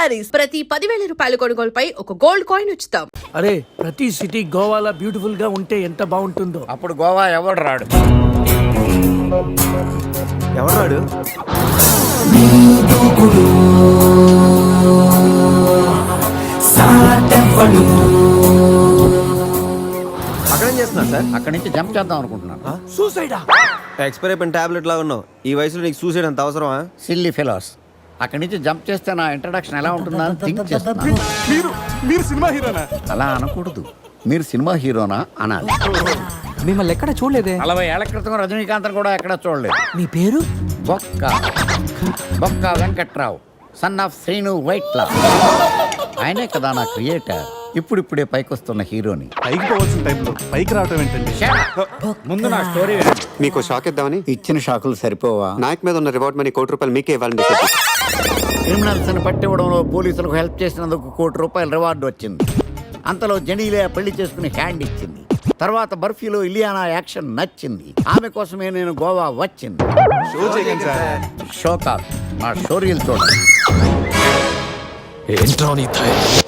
శారీస్ ప్రతి 10,000 రూపాయల కొనుగోలుపై ఒక గోల్డ్ కాయిన్ ఉచితం. అరే ప్రతి సిటీ గోవాలో బ్యూటిఫుల్ గా ఉంటే ఎంత బాగుంటుందో. అప్పుడు గోవా ఎవడు రాడు. అక్కడేం చేస్తున్నా సార్? అక్కడి నుంచి జంప్ చేద్దాం అనుకుంటున్నాను. సూసైడా? ఎక్స్పైర్ అయిపోయిన టాబ్లెట్ లాగా ఉన్నావు. ఈ వయసులో నీకు సూసైడ్ అంత అవసరమా? Silly fellows. అక్కడి నుంచి జంప్ చేస్తే నా ఇంట్రడక్షన్ ఎలా ఉంటుందా అని థింక్ చేస్తున్నాను. మీరు సినిమా హీరోనా? అలా అనకూడదు, మీరు సినిమా హీరోనా అనాలి. మిమ్మల్ని ఎక్కడ చూడలేదే. 40 ఏళ్ల క్రితం రజనీకాంత్ కూడా ఎక్కడ చూడలేదు. మీ పేరు? బొక్క వెంకట్రావు, సన్ ఆఫ్ శ్రీను వైట్లా. ఆయనే కదా నా క్రియేటర్. ఇప్పుడిప్పుడే పైకొస్తున్న హీరోని. పైకి పోవాల్సిన టైంలో పైకి రావటం ఏంటండి? ముందు నా స్టోరీ వినండి. మీకు షాక్ ఇద్దామని. ఇచ్చిన షాకులు సరిపోవా? నాయక్ మీద ఉన్న రివార్డ్ మనీ ₹1,00,000 మీకే ఇవ్వాలని డిసైడ్ చేశాను. క్రిమినల్స్ ని పట్టివ్వడంలో పోలీసులకు హెల్ప్ చేసినందుకు ₹1,00,00,000 రివార్డు వచ్చింది. అంతలో జెనీలే పెళ్లి చేసుకుని హ్యాండ్ ఇచ్చింది. తర్వాత బర్ఫీలో ఇలియానా యాక్షన్ నచ్చింది. ఆమె కోసమే నేను గోవా వచ్చింది. షో కాదు, నా షోరీలు చూడండి.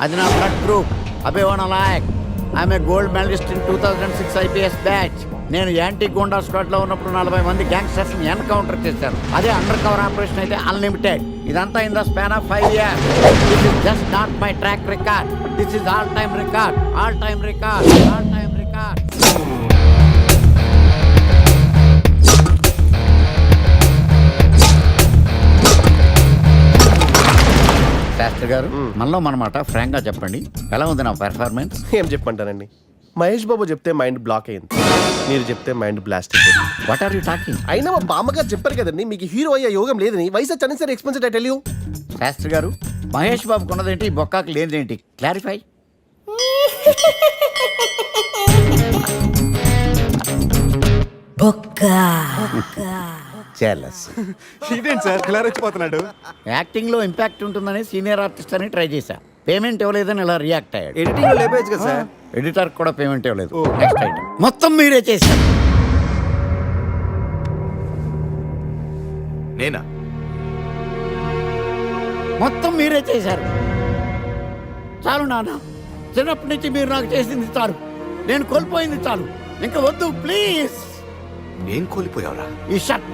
అది నా బ్లడ్ గ్రూప్. అభివాన లాయక్. ఆమె gold medalist in 2006 IPS batch. నేను యాంటీ గోండా స్క్వాడ్ లో ఉన్నప్పుడు 40 మంది గ్యాంగ్స్టర్స్ ని ఎన్కౌంటర్ చేశాను. అదే అండర్ కవర్ ఆపరేషన్ అయితే అన్లిమిటెడ్. ఇదంతా in the span of 5 years. This is just not my track record. This is all time record. All time record. All time record. Shastri గారు, మనలో మనమాట ఫ్రాంక్ గా చెప్పండి, ఎలా ఉంది నా పెర్ఫార్మెన్స్? ఏం చెప్పంటానండి, మహేష్ బాబు చెప్తే మైండ్ బ్లాక్ అయింది, మీరు చెప్తే మైండ్ బ్లాస్ట్ అయిపోయింది. What are you talking? అయినా మా బామ్మగారు చెప్పారు కదండి మీకు హీరో అయ్యే యోగం లేదని. వయసు వచ్చాను sir expensive tell you. Shastri గారు, మహేష్ బాబు కొన్నదేంటి, బొక్కాకి లేనిదేంటి? క్లారిఫై. ఇదేంటి సార్ ఇలా రెచ్చిపోతున్నాడు? యాక్టింగ్ లో ఇంపాక్ట్ ఉంటుందని సీనియర్ ఆర్టిస్ట్ అని ట్రై చేశా. పేమెంట్ ఇవ్వలేదని ఇలా రియాక్ట్ అయ్యాడు. ఎడిటింగ్ లో లేపేయచ్చు కదా సార్. ఎడిటర్ కూడా పేమెంట్ ఇవ్వలేదు. నెక్స్ట్ ఐటమ్ మొత్తం మీరే చేశారు. నేనా? మొత్తం మీరే చేశారు. చాలు నాన్న, చిన్నప్పటి నుంచి మీరు నాకు చేసింది చాలు. నేను కోల్పోయింది చాలు. ఇంకా వద్దు ప్లీజ్. ఏం కోల్పోయావురా? ఈ షర్ట్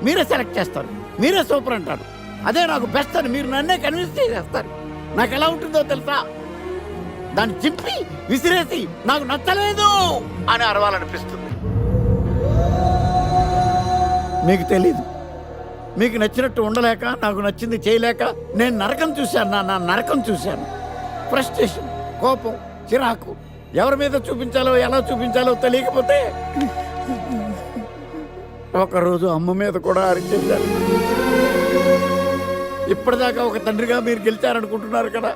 మీరే సెలెక్ట్ చేస్తారు, మీరే సూపర్ అంటారు. అదే నాకు బెస్ట్ అని మీరు నన్నే కన్విన్స్ చేసేస్తారు. నాకు ఎలా ఉంటుందో తెలుసా? దాన్ని చింపి విసిరేసి నాకు నచ్చలేదు అని అరవాలనిపిస్తుంది. మీకు తెలీదు, మీకు నచ్చినట్టు ఉండలేక, నాకు నచ్చింది చేయలేక నేను నరకం చూశాను. నా నరకం చూశాను. ఫ్రస్ట్రేషన్, కోపం, చిరాకు, ఎవరి మీద చూపించాలో ఎలా చూపించాలో తెలియకపోతే ఒకరోజు అమ్మ మీద కూడా అరిచేశారు. ఇప్పటిదాకా ఒక తండ్రిగా మీరు గెలిచారనుకుంటున్నారు కదా,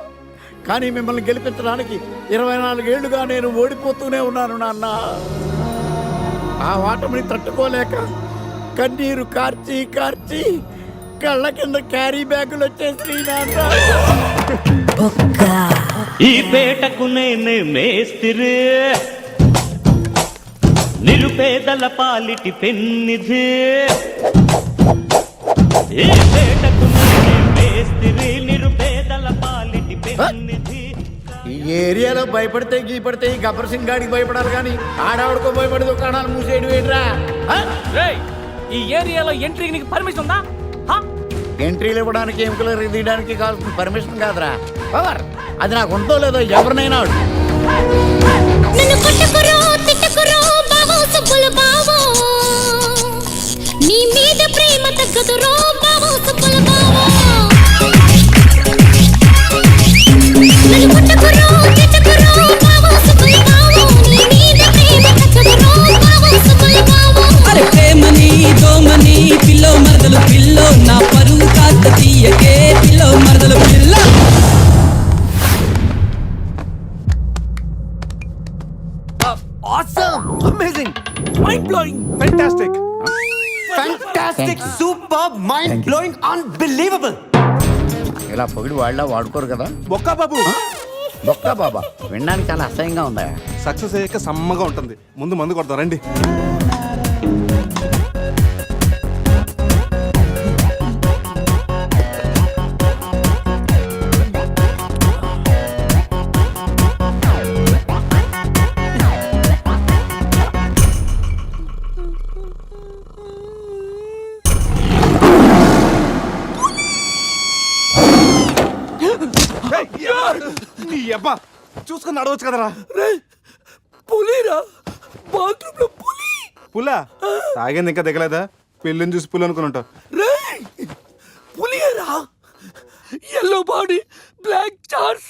కానీ మిమ్మల్ని గెలిపించడానికి 24 ఏళ్లుగా నేను ఓడిపోతూనే ఉన్నాను నాన్న. ఆ ఓటమిని తట్టుకోలేక కన్నీరు కార్చి కార్చి కళ్ళ కింద క్యారీ బ్యాగులు వచ్చేసి నాన్న. ఈ పేటకు నేనే మేస్తిరి, నిరుపేదల పాలిటి పెన్నిధి. ఈ పేటకు నేనే మేస్తిరి, నిరుపేదల పాలిటి పెన్నిధి. ఈ ఏరియాలో భయపడితే గీపడితే ఈ గబ్బర్ సింగ్ గాడికి భయపడాలి కానీ ఆడావిడకో భయపడి దుకాణాలు మూసేయడం ఏంట్రా? ఈ ఏరియాలో ఎంట్రీకి నీకు పర్మిషన్ ఉందా? ఎంట్రీలు ఇవ్వడానికి, ఎముకలు తీయడానికి కావాల్సిన పర్మిషన్ కాదురా, పవర్. అది నాకు ఉందో లేదో ఎవరినైనా నీ మీద ప్రేమ తగ్గదురో బావో సుబ్బుల బావో. నన్ను కొట్టకురో తిట్టకురో బావో సుబ్బుల బావో. నీ మీద ప్రేమ తగ్గదురో బావో సుబ్బుల బావో. అరే ప్రేమని దోమని పిల్లో మరదలు పిల్లో, నా పరువు కాస్త తీయకే పిల్లో మరదలు పిల్ల. Awesome! Amazing! Mind-blowing! Fantastic! Fantastic! Superb! Mind blowing! Unbelievable! ఇలా పొగిడి వాళ్ళ వాడుకోరు కదా. బొక్కా బాబు, బొక్కా బాబా వినడానికి చాలా అసహ్యంగా ఉందా? సక్సెస్ అయ్యాక సమ్మగా ఉంటుంది. ముందు మందు కొడతాం రండి. నీ అబ్బా చూసుకుని నడవచ్చు కదరా. పులిరా బాత్రూమ్ లో పులి. పులా తాగింది ఇంకా దిగలేదా? పెళ్ళిని చూసి పులి అనుకుని ఉంటావు. రేయ్ పులిరా, ఎల్లో బాడీ బ్లాక్ చార్స్,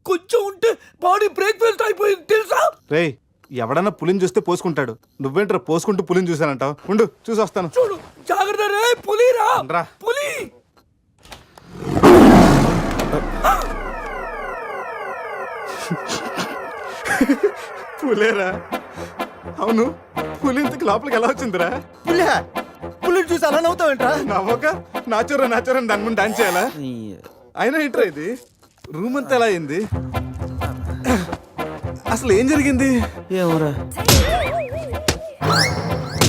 కొంచెం ఉంటే బాడీ బ్రేక్ఫాస్ట్ అయిపోయింది తెలుసా? రేయ్ ఎవడన్నా పులిని చూస్తే పోసుకుంటాడు, నువ్వేంట్రా పోసుకుంటూ పులిని చూసానంటావు? ఉండు చూసి వస్తాను. చూడు జాగ్రత్త రే, పులిరా రా. పులి. పులేరా? అవును, పులి ఇంతకు లోపలికి ఎలా వచ్చిందిరా? పులిని చూసి అలా నవ్వుతావేంట్రా? నవ్వక నాచురా నాచురా దాని ముందు డాన్స్ చేయాలా? అయినా ఏంట్రా ఇది? రూమ్ అంతా ఎలా అయింది? అసలు ఏం జరిగింది? ఏమోరా.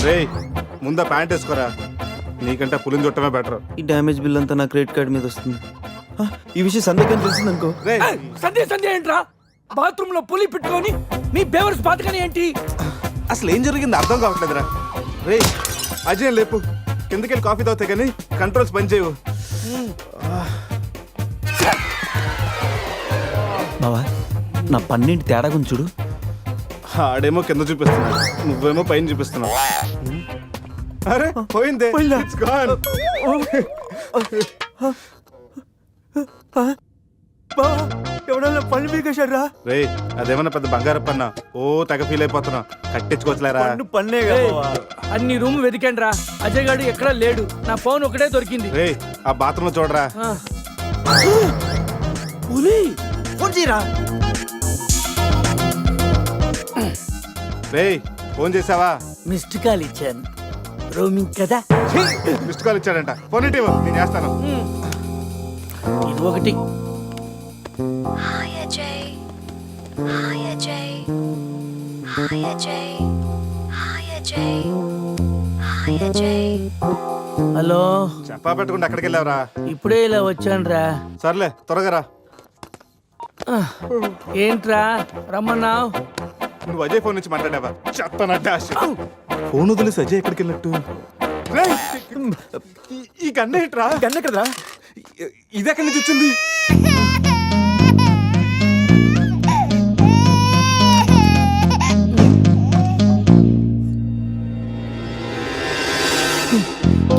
రేయ్ ముందా ప్యాంట్ వేసుకోరా, నీకంటే పులిని చుట్టమే బెటర్. ఈ డ్యామేజ్ బిల్ అంతా నా క్రెడిట్ కార్డ్ మీద వస్తుంది. ఈ విషయం సందేహం తెలిసిందనుకో. రేయ్ సంధ్య ఏంట్రా? బాత్రూమ్ లో పులి పెట్టుకొని మీ బేవర్స్ బాతకని ఏంటి? అసలు ఏం జరిగింది అర్థం కావట్లేదురా. రేయ్ అజయ్ లేపు, కిందకెళ్ళి కాఫీ తాగుతాయి కానీ కంట్రోల్స్ పని చేయవు. బావా నా పన్నెండు తేడా గురించి చూడు. ఆడేమో కింద చూపిస్తున్నాడు, నువ్వేమో పైన చూపిస్తున్నావు. అరే పోయిందే. It's gone. ఎవడన్నా పళ్ళు పీకేశాడ్రా? రేయ్ అదేమన్నా పెద్ద బంగారు పన్నా? ఓ తెగ ఫీల్ అయిపోతున్నా, కట్టించుకోవచ్చులేరా. పన్నే అన్ని రూమ్ వెతికాను రా, అజయ్ గాడు ఎక్కడా లేడు. నా ఫోన్ ఒకటే దొరికింది. రేయ్ ఆ బాత్రూమ్ లో చూడరా. పులి ఫోన్ చేయరా. రేయ్ ఫోన్ చేసావా? మిస్డ్ కాల్ ఇచ్చాను, రోమింగ్ కదా. మిస్డ్ కాల్ ఇచ్చాడంట, ఫోన్ ఇటు ఇవ్వు, నేను చేస్తాను. ఇది ఒకటి. Hi Ajay. Hi Ajay. Hi Ajay. Hi Ajay. Hi Ajay. Hello, చెప్పా పెట్టకుండా అక్కడికి వెళ్ళావరా? ఇప్పుడే ఇలా వచ్చాను రా. సర్లే త్వరగా రా. ఏంట్రా రమ్మన్నావు? నువ్వు అజయ్ ఫోన్ నుంచి మాట్లాడావా? చెత్తనట్టే ఫోన్ వదిలేసి అజయ్ ఎక్కడికి వెళ్ళట్టు? రేయ్, ఈ గన్న ఏంట్రా? గన్న కదరా? ఇది ఎక్కడి నుంచి వచ్చింది?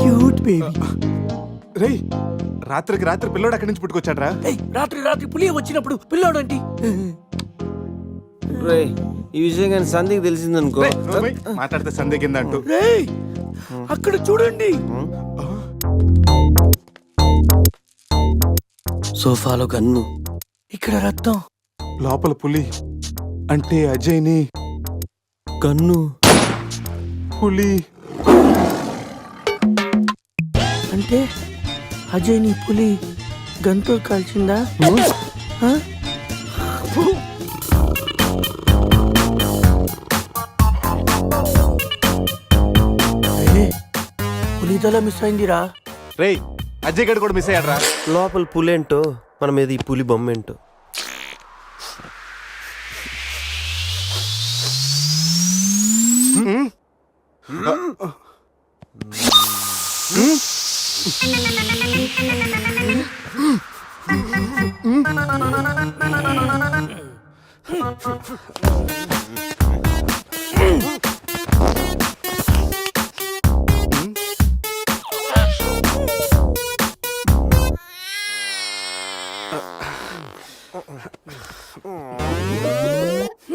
Cute baby. రేయ్ రాత్రికి రాత్రి పిల్లోడు అక్కడి నుంచి పుట్టుకొచ్చాడ్రా. రాత్రి పులి వచ్చినప్పుడు పిల్లోడంటి. రే ఈ విషయం కానీ సందేహం తెలిసిందనుకో. రేయ్, నోర్మై, మాట్లాడితే సందేహిందంటూ. రేయ్ అక్కడ చూడండి. సోఫాలో గన్ను, ఇక్కడ రక్తం. లోపల పులి అంటే అజయ్ని గన్ను, పులి అంటే అజయ్ నీ పులి గంతో కాల్చిందా? ఆ? పులితల మిస్ అయిందిరా. రేయ్ అజయ్ గడు కూడా మిస్ అయ్యాడ్రా. లోపల పులేంటో మన మీద ఈ పులి బొమ్మ ఏంటో.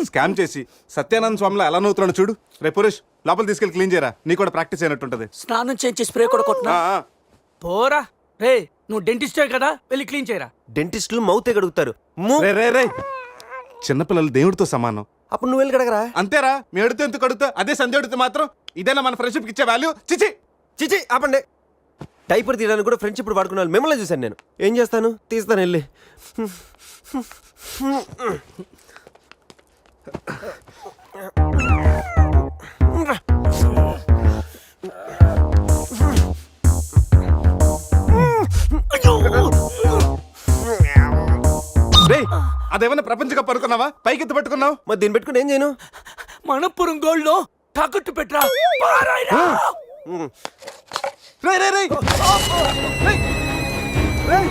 స్కామ్ చేసి సత్యానంద స్వామిలో ఎలా నవ్వుతున్నాడు చూడు. రే పురేష్ లోపల తీసుకెళ్ళి క్లీన్ చేయరా, నీ కూడా ప్రాక్టీస్ అయినట్టుంటది. స్నానం చేయించి స్ప్రే కూడా కొట్టినా పోరా. రే నువ్వు డెంటిస్టే కదా, వెళ్ళి క్లీన్ చేయరా. డెంటిస్టులు మౌతే గడుగుతారు. రే రే రే చిన్నపిల్లలు దేవుడితో సమానం. అప్పుడు నువ్వు వెళ్ళి కడగరా. అంతేరా, మీ అడితే ఎందుకు అడుగుతా? అదే సంధ్య అడిగితే మాత్రం ఇదేనా మన ఫ్రెండ్షిప్ ఇచ్చే వాల్యూ? చిచి చిచి ఆపండి. డైపర్ తీయడానికి కూడా ఫ్రెండ్స్ ఇప్పుడు వాడుకున్నాను. మిమ్మల్ని చూశాను నేను. ఏం చేస్తాను, తీస్తాను వెళ్ళి. రేయ్ అదేమన్నా ప్రపంచ కప్ అనుకున్నావా? పైకి ఎత్తి పట్టుకున్నావు. మరి దీన్ని పెట్టుకుని ఏం చేయను? మనపురం గోల్డ్ లో తాకట్టు పెట్టరా. పారాయిరా. రేయ్ రేయ్ రేయ్ రేయ్ రేయ్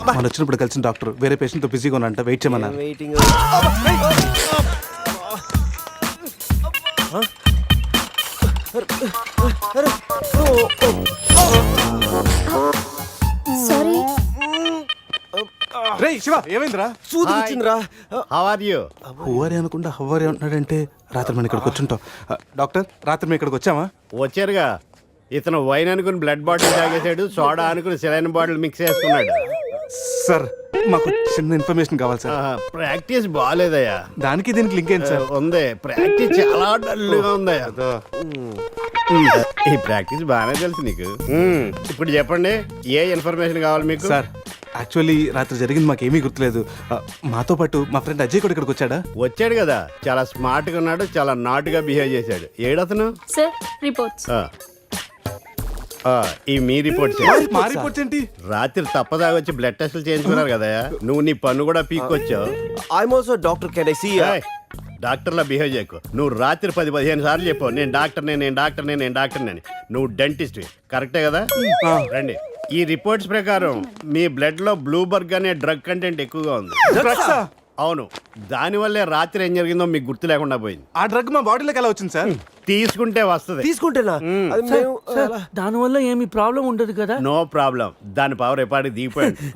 మనం వచ్చినప్పుడు కలిసిన డాక్టర్ వేరే పేషెంట్ తో బిజీగా ఉన్నంట వెయిట్ చేయమన్నారు. వెయిటింగ్. సారీ. రేయ్ శివ ఏమైందిరా? సూది వచ్చిందిరా. How are you? హువారి అనుకుంటా హువారి అంటున్నాడంటే రాత్రి మనం ఇక్కడికి వచ్చుంటాం. డాక్టర్ రాత్రి మేము ఇక్కడికి వచ్చామా? వచ్చారుగా. ఇతను వైన్ అనుకుని బ్లడ్ బాటిల్ తాగేశాడు, సోడా అనుకుని సెలైన్ బాటిల్ మిక్స్ చేసుకున్నాడు. సార్ మాకు చిన్న ఇన్ఫర్మేషన్ కావాలి సార్. ప్రాక్టీస్ బాగాలేదయ్యా. దానికి దీనికి లింక్ ఏంటి సార్? ఉంది, ప్రాక్టీస్ చాలా డల్గా ఉందయ్యా. ఈ ప్రాక్టీస్ బాగానే తెలుసు నీకు. ఇప్పుడు చెప్పండి, ఏ ఇన్ఫర్మేషన్ కావాలి మీకు? సార్ యాక్చువల్లీ రాత్రి జరిగింది మాకేమీ గుర్తులేదు. మాతో పాటు మా ఫ్రెండ్ అజయ్ కూడా ఇక్కడికి వచ్చాడా? వచ్చాడు కదా, చాలా స్మార్ట్ గా ఉన్నాడు, చాలా నాటుగా బిహేవ్ చేశాడు. ఏడతను? Sir reports. ఈ మీ రిపోర్ట్స్. మా రిపోర్ట్స్ ఏంటి? రాత్రి తప్పదాగా వచ్చి బ్లడ్ టెస్ట్లు చేయించుకున్నారు కదా, నువ్వు నీ పన్ను కూడా పీక్కొచ్చావు. I'm also doctor. Can I see? డాక్టర్లా బిహేవ్ చేయకు. నువ్వు రాత్రి 10-15 సార్లు చెప్పావు నేను డాక్టర్నే, నేను డాక్టర్నే, నేను డాక్టర్నే అని. నువ్వు డెంటిస్ట్, కరెక్టే కదా? రండి. ఈ రిపోర్ట్స్ ప్రకారం మీ బ్లడ్ లో బ్లూబర్గ్ అనే డ్రగ్ కంటెంట్ ఎక్కువగా ఉంది. అవును, దానివల్లే రాత్రి ఏం జరిగిందో మీకు గుర్తు లేకుండా పోయింది. ఆ డ్రగ్ మా బాడీలోకి ఎలా వచ్చింది సార్? తీసుకుంటే వస్తుంది. తీసుకుంటేనా? అది మేము దానివల్ల ఏమి ప్రాబ్లం ఉండదు కదా? No problem. దాని పవర్ ఎప్పటికి దిగిపోయింది.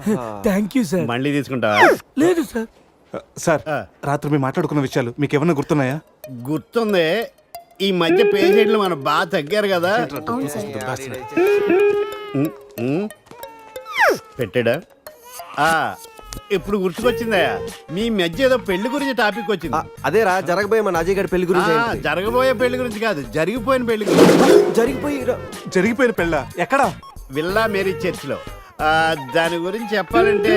Thank you sir. మళ్ళీ తీసుకుంటావా? లేదు సార్. సార్ రాత్రి మేము మాట్లాడుకున్న విషయాలు మీకు ఏమన్నా గుర్తున్నాయా? గుర్తుంది. ఈ మధ్య పేషెంట్లు మనం బాగా తగ్గారు కదా. పెట్టాడా? ఇప్పుడు గుర్తుకొచ్చిందయ్యా, మీ మధ్య ఏదో పెళ్లి గురించి టాపిక్ వచ్చింది. అదేరా జరగబోయే మన అజయ్ గారి పెళ్లి గురించి. జరగబోయే పెళ్లి గురించి కాదు, జరిగిపోయిన పెళ్లి గురించి. జరిగిపోయిన పెళ్ళ ఎక్కడా? విల్లా మేరీ చర్చ్ లో. దాని గురించి చెప్పాలంటే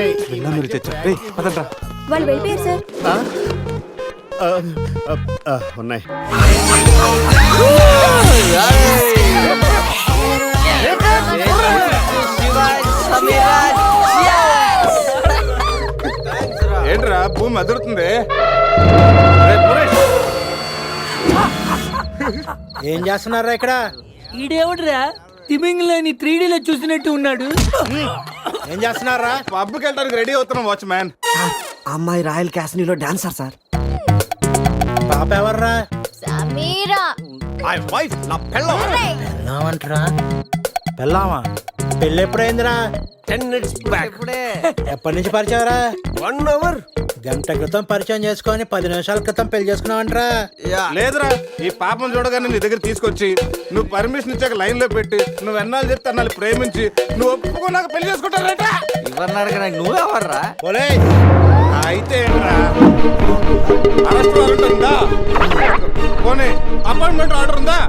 మీరు చర్చ. రేయ్, పదండ్రా. వాళ్ళు వెళ్ళిపోయారు సార్. ఉన్నాయి. ఏంట్రా భూమి అదురుతుంది? ఏం చేస్తున్నారా ఇక్కడ? ఈడేవుడ్రా తిమింగ్లని 3Dలో చూసినట్టు ఉన్నాడు. ఏం చేస్తున్నారా? పబ్కి వెళ్ళడానికి రెడీ అవుతున్నాం వాచ్మ్యాన్. అమ్మాయి రాయల్ క్యాసినీలో డాన్సర్ సార్. పాప ఎవర్రా? సమీరా. మై వైఫ్, నా పెళ్ళం. పెళ్ళామంటరా? పెళ్ళామా? పెళ్ళి ఎప్పుడైందిరా? 10 minutes back. ఎప్పటి నుంచి పరిచయరా? 1 hour. గంట క్రితం పరిచయం చేసుకొని 10 నిమిషాల క్రితం పెళ్లి చేసుకున్నావంటరా? లేదురా, ఈ పాపం చూడగానే నీ దగ్గర తీసుకొచ్చి నువ్వు పర్మిషన్ ఇచ్చాక లైన్ లో పెట్టి నువ్వు ఎన్నాళ్ళు చెప్తే అన్నాళ్ళు ప్రేమించి నువ్వు ఒప్పుకున్నాక పెళ్లి చేసుకుంటారట. నువ్వు ఎవర్రా? ఓలే అయితే ఏంట్రా, అరెస్ట్ వారెంట్ ఉందా? పోనీ అపాయింట్మెంట్ ఆర్డర్ ఉందా?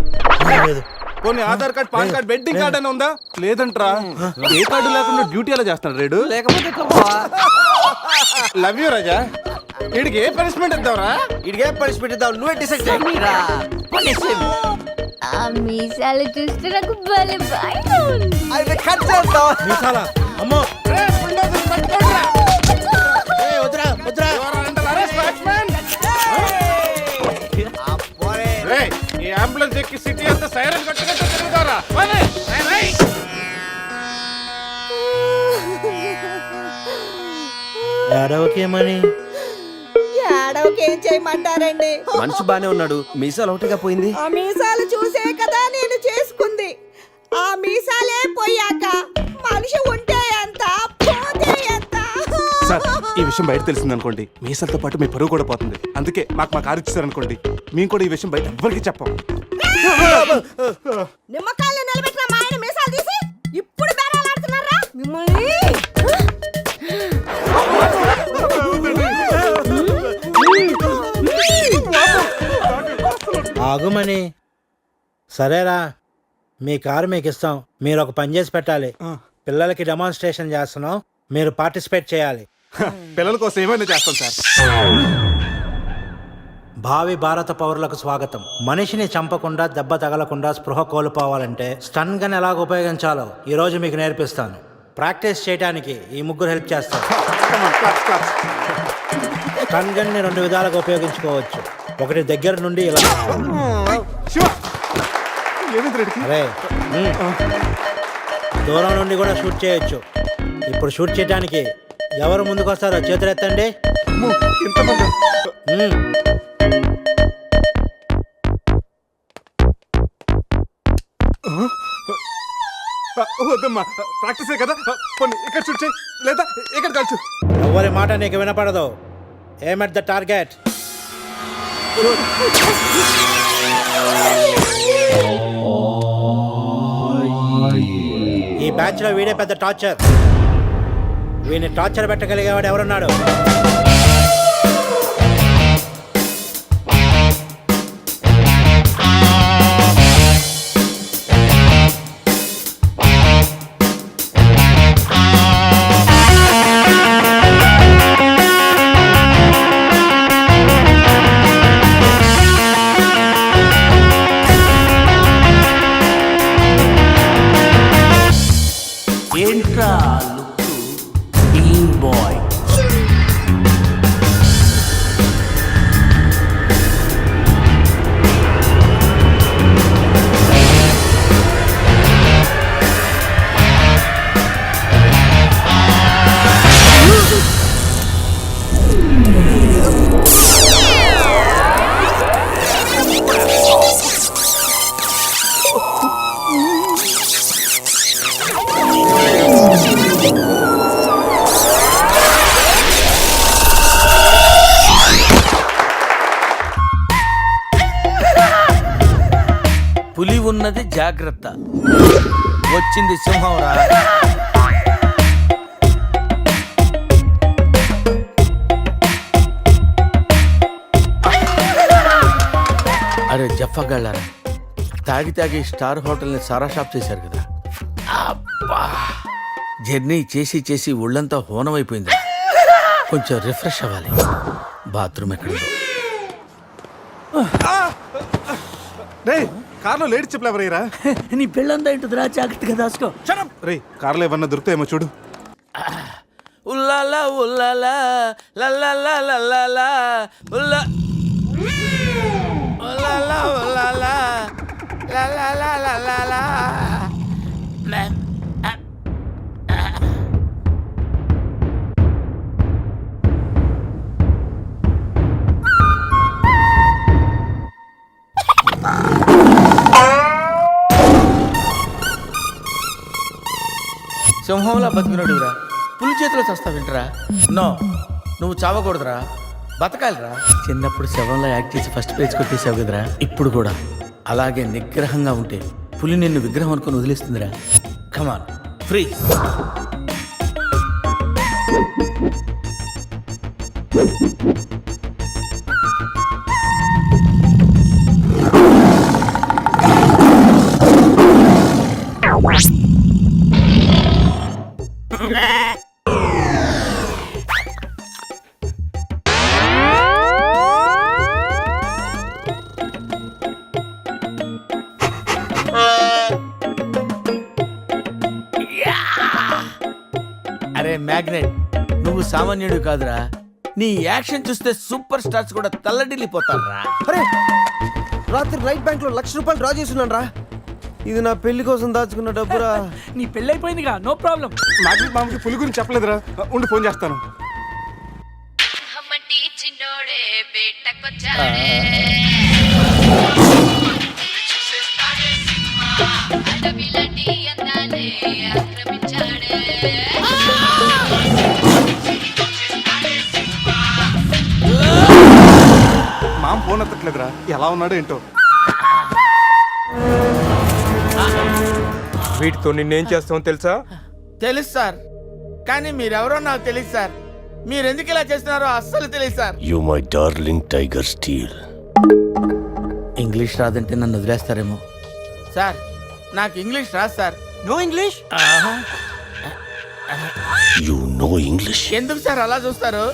పోనీ Aadhaar card, pan card, wedding card అని ఉందా? లేదంట్రా. ఏ కార్డు లేకుండా డ్యూటీ ఎలా చేస్తాడు రేడు? లేకపోతే లవ్ యూ రాజా. వీడికి ఏ పనిష్మెంట్ ఇద్దాంరా? ఇడిగే పనిష్మెంట్ ఇద్దాం, నువ్వే డిసైడ్ చేయి. ఆ మీసాలు చూస్తే నాకు భలే భయంగా ఉంది. అయితే కట్ చేద్దాం. మీసాలా? అమ్మో వద్దురా వద్దురా. ఈ అంబులెన్స్ ఎక్కి సిటీ అంతా సైరన్ కట్టుకుంటూ తిరుగుతారా? ఏడవకేమని? ఏం చేయమంటారండి? మనిషి బానే ఉన్నాడు, మీసాలు ఒకటిగా పోయింది. ఆ మీసాలు చూసే కదా నేను చేసుకుంది. ఆ మీసాలే పోయాక మనిషి ఉంటే ఎంత, పోతే ఎంత? సార్ ఈ విషయం బయట తెలిసింది అనుకోండి, మీసాలతో పాటు మీ పరువు కూడా పోతుంది. అందుకే మాకు మా కారు ఇచ్చారు అనుకోండి, మేము కూడా ఈ విషయం బయట ఎవ్వరికి చెప్పాం. నిమ్మకాయలు నిలబెట్టిన మా ఆయన మీసాలు తీసి ఇప్పుడు బేరాలాడుతున్నారా మిమ్మల్ని? ఆగుమని. సరేరా, మీ కారు మీకు ఇస్తాం. మీరు ఒక పని చేసి పెట్టాలి. పిల్లలకి డెమాన్స్ట్రేషన్ చేస్తున్నాం, మీరు పార్టిసిపేట్ చేయాలి. పిల్లల కోసం ఏమైనా చేస్తాం సార్. భావి భారత పౌరులకు స్వాగతం. మనిషిని చంపకుండా, దెబ్బ తగలకుండా స్పృహ కోల్పోవాలంటే స్టన్ గన్ ఎలాగ ఉపయోగించాలో ఈ రోజు మీకు నేర్పిస్తాను. ప్రాక్టీస్ చేయడానికి ఈ ముగ్గురు హెల్ప్ చేస్తారు. స్టన్ గన్ ని 2 విధాలుగా ఉపయోగించుకోవచ్చు. ఒకటి దగ్గర నుండి ఇలా, అరే దూరం నుండి కూడా షూట్ చేయొచ్చు. ఇప్పుడు షూట్ చేయడానికి ఎవరు ముందుకు వస్తారో చేతులు ఎత్తండి. ఇంతమంది మ్మ్. వద్దమ్మా, ప్రాక్టీసే కదా. కొన్ని ఇక్కడ చూడు చెయ్యి, లేదా ఇక్కడ కాల్చు. ఎవరి మాట నీకు వినపడదు. ఏమ్ ఎట్ ద టార్గెట్. ఈ బ్యాచ్ లో వీడే పెద్ద టార్చర్. వీడిని టార్చర్ పెట్టగలిగేవాడు ఎవరున్నాడు? ఏంట్రా లుక్ బీన్ బాయ్. పులి ఉన్నది జాగ్రత్త, వచ్చింది సింహం రా. అరే జఫ్ఫగాళ్ళారా, తాగి తాగి స్టార్ హోటల్ని సారా షాప్ చేశారు కదా. అబ్బా, జర్నీ చేసి చేసి ఒళ్ళంతా హోనమైపోయింది. కొంచెం రిఫ్రెష్ అవ్వాలి. బాత్రూమ్ ఎక్కడుందో. రే, కార్లో లేడీస్ చెప్పులు ఎవరయ్యరా? నీ పెళ్ళంతా ఇంటుందిరా, జాగ్రత్తగా దాసుకో. రే, కార్లో ఏమన్నా దొరుకుతాయేమో చూడు. ఉల్లాలా ఉల్లాలా లల్లాలా లల్లాలా ఉల్లా ఉల్లాలా ఉల్లాలా లల్లాలా లల్లాలా. సింహంలా బతికినడురా, పులి చేతిలో చస్తావింటరా? నో, నువ్వు చావకూడదురా, బతకాలిరా. చిన్నప్పుడు శవంలో యాక్ట్ చేసి ఫస్ట్ పేజ్ కొట్టేసావు కదరా, ఇప్పుడు కూడా అలాగే నిగ్రహంగా ఉంటే పులి నిన్ను విగ్రహం అనుకుని వదిలేస్తుందిరా. కమాన్, ఫ్రీ. అరే మ్యాగ్నెట్, నువ్వు సామాన్యుడు కాదురా. నీ యాక్షన్ చూస్తే సూపర్ స్టార్స్ కూడా తల్లడిల్లిపోతారా. అరే, రాత్రి రైట్ బ్యాంక్ లో ₹1,00,000 డ్రా చేస్తున్నాను రా. ఇది నా పెళ్లి కోసం దాచుకున్న డబ్బురా. నీ పెళ్ళైపోయిందిగా, నో ప్రాబ్లం. మ్యాగ్నెట్ మామకి పులి గురించి చెప్పలేదురా. ఉండి ఫోన్ చేస్తాను. మామ ఫోన్ ఎత్తట్లేదురా, ఎలా ఉన్నాడో ఏంటో. వీటితో నిన్నేం చేస్తామో తెలుసా? తెలుసు సార్, కానీ మీరెవరో నాకు తెలియదు సార్. మీరెందుకు ఇలా చేస్తున్నారో అస్సలు తెలియదు sir. You my darling tiger steal. English రాదంటే నన్ను వదిలేస్తారేమో సార్. నాకు ఇంగ్లీష్ రాదు sir. No English? You no English? ఎందుకు సార్ అలా చూస్తారు?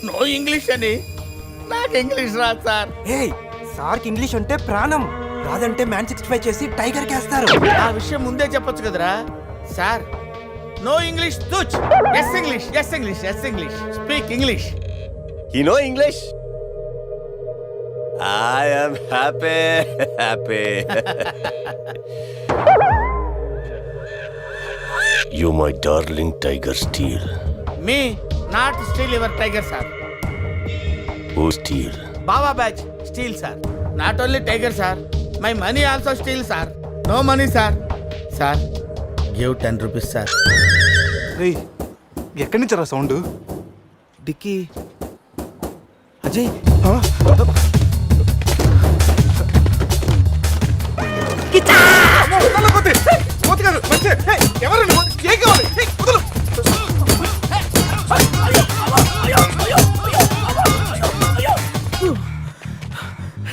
నో ఇంగ్లీష్ అని. నాకు ఇంగ్లీష్ రాదు సార్. సార్కి ఇంగ్లీష్ అంటే ప్రాణం. రాదంటే మ్యాన్ 65 చేసి టైగర్ కేస్తారు. ఆ విషయం ముందే చెప్పొచ్చు కదరా sir. No English touch. Yes English, yes English, yes English. Speak English. You no English? I am happy. You my darling tiger steal. Me not steal your tiger sir. Who steal? Baba batch steal sir. Not only tiger sir, my money also steal sir. No money sir. Sir give 10 rupees sir. రే ఎక్కడి నుంచి రా sound? Dicky Ajay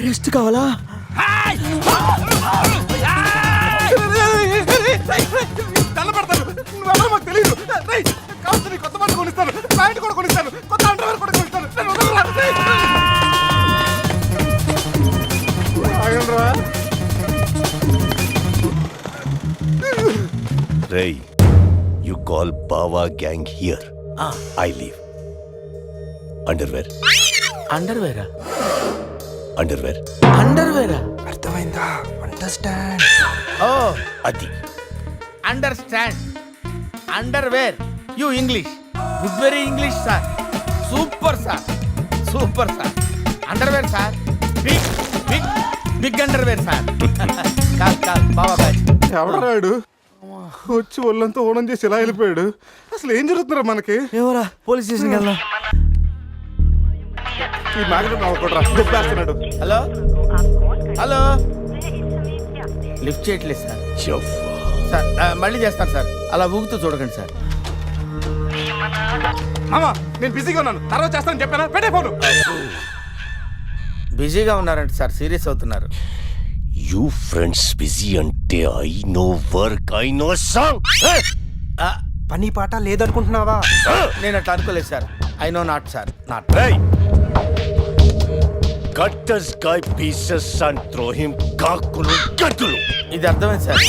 rest కావాలా? తెల్లబడతాను, నువ్వెవరో మాకు తెలియదు. కావచ్చు నీ కొత్త బట్టలు కొనిస్తాను, ప్యాంట్ కూడా కొనిస్తాను, కొత్త అండర్వేర్ కూడా కొనిస్తాను. నన్ను వదలరా. ఆగండ్రా. Ray, you call Bawa gang here. I leave. Underwear. అండర్వేరా? Underwear. అండర్వేరా? అర్థమైందా? అండర్స్టాండ్. ఓ Adi. Understand. Underwear. You English. Good very English sir. Super sir. Super sir. Underwear sir. Big big big underwear sir. Call Baba batch. ఎవడరాడు వచ్చి ఒళ్ళంతా ఓనం చేసి ఇలా వెళ్ళిపోయాడు? అసలు ఏం జరుగుతుందిరా మనకి? ఏమోరా, పోలీస్ స్టేషన్కి వెళ్దాం. ఈ మ్యాగ్నెట్ నవ్వకూడరా, దుబ్బేస్తున్నాడు. హలో హలో, లిఫ్ట్ చేయట్లేదు సార్. Jaffa. సార్ మళ్ళీ చేస్తాను సార్, అలా ఊగుతూ చూడకండి సార్. మామా నేను బిజీగా ఉన్నాను, తర్వాత చేస్తాను చెప్పానా? పెట్టే ఫోను. బిజీగా ఉన్నారంటే సార్, సీరియస్ అవుతున్నారు. You friends busy ante I know work, I know song. పని పాట లేదనుకుంటున్నావా? నేను అట్లా అనుకోలేదు sir. I know not sir, not. Hey! Cut this guy pieces and throw him kakulu gatulu. ఇది అర్థమైంది సార్.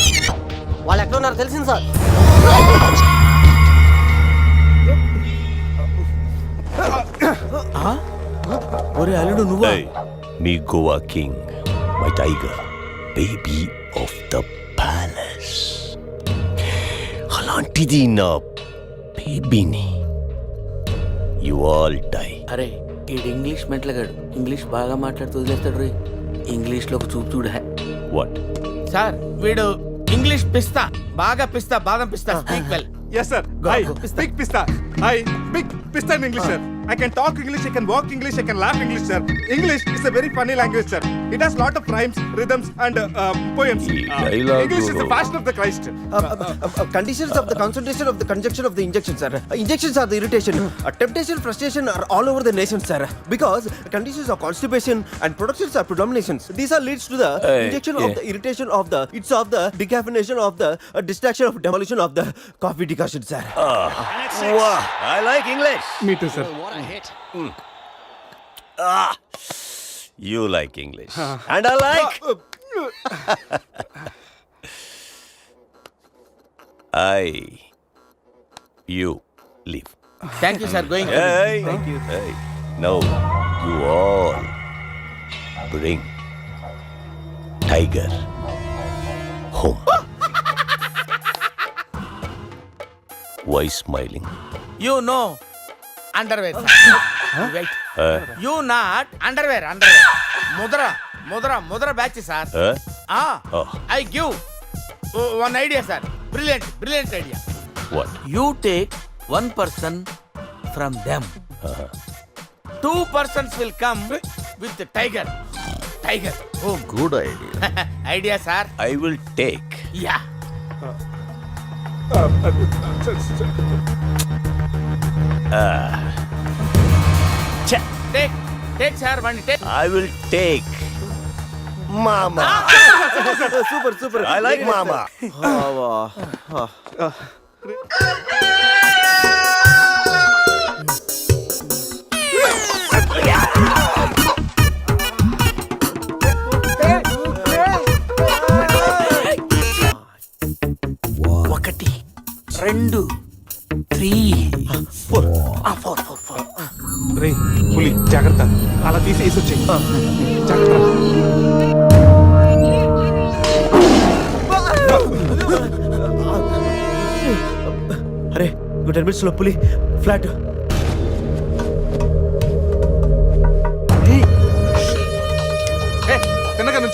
వాళ్ళు ఎక్కడ ఉన్నారు తెలిసింది సార్. ఒరే అల్లుడు నువ్వు. Hey, me Goa king, my tiger, baby of the palace. అలాంటిది నా బేబీని. You all die. అరే ఈడు ఇంగ్లీష్ మెంట్లగాడు, ఇంగ్లీష్ బాగా మాట్లాడుతూ వదిలేస్తాడు రే. ఇంగ్లీష్లో ఒక చూపు చూడ. What? సార్ వీడు ఇంగ్లీష్ పిస్తా, బాగా పిస్తా, బాదం పిస్తా. Speak well. Yes sir. Hi. Big pista. Hi. Big pista in English sir. I can talk English, I can walk English, I can laugh English sir. English is a very funny language sir. It has lot of rhymes, rhythms and poems. English is the fashion of the Christ. Conditions of the concentration of the conjunction of the injection, sir. Injections are the irritation. Temptation, frustration are all over the nation, sir. Because conditions of constipation and productions are predominations. These are leads to the injection of the irritation of the, it's of the decaffeination of the distraction of demolition of the coffee decoction, sir. Wow, I like English. Me too sir. You like English. And I like. You leave. Thank you sir. Going. Hey, thank you. Hey, now you all bring Tiger home. Why smiling? You no underwear. Wait. You not underwear. Underwear. ముద్ర batch sir. I give one idea sir. Brilliant idea. What? You take 1 person from them. 2 persons will come with the tiger. Oh, good idea. Idea sir. I will take. Yeah. Take sir, one take. I will take Mama. Super. I like Mama. ఒకటి 2 3 4. రే పులి జాగ్రత్త, అలా తీసి వేసి వచ్చాయి. జాగ్రత్త. అరే 10 minutes లో పులి ఫ్లాట్.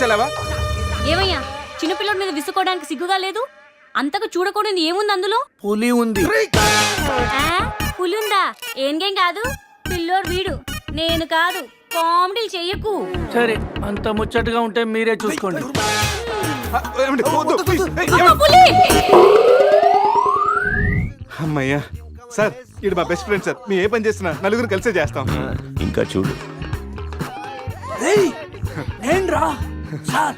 తీసుకొచ్చావా? ఏమయ్యా చిన్నపిల్లడి మీద విసుకోవడానికి సిగ్గుగా లేదు? అంతకు చూడకూడదు ఏముంది అందులో? పులి ఉంది. పులి ఉందా? ఏం కాదు, పిల్లోడు వీడు, నేను కాదు. కామెడీలు చెయ్యకు. సరే, అంత ముచ్చటగా ఉంటే మీరే చూసుకోండి. ఏమండి? వద్దు, please. అమ్మ, పులి! అమ్మయ్యా సార్, ఇది మా బెస్ట్ ఫ్రెండ్ సార్. మీ ఏ పని చేసినా నలుగురు కలిసే చేస్తాం. ఇంకా చూడు. నేను రా సార్,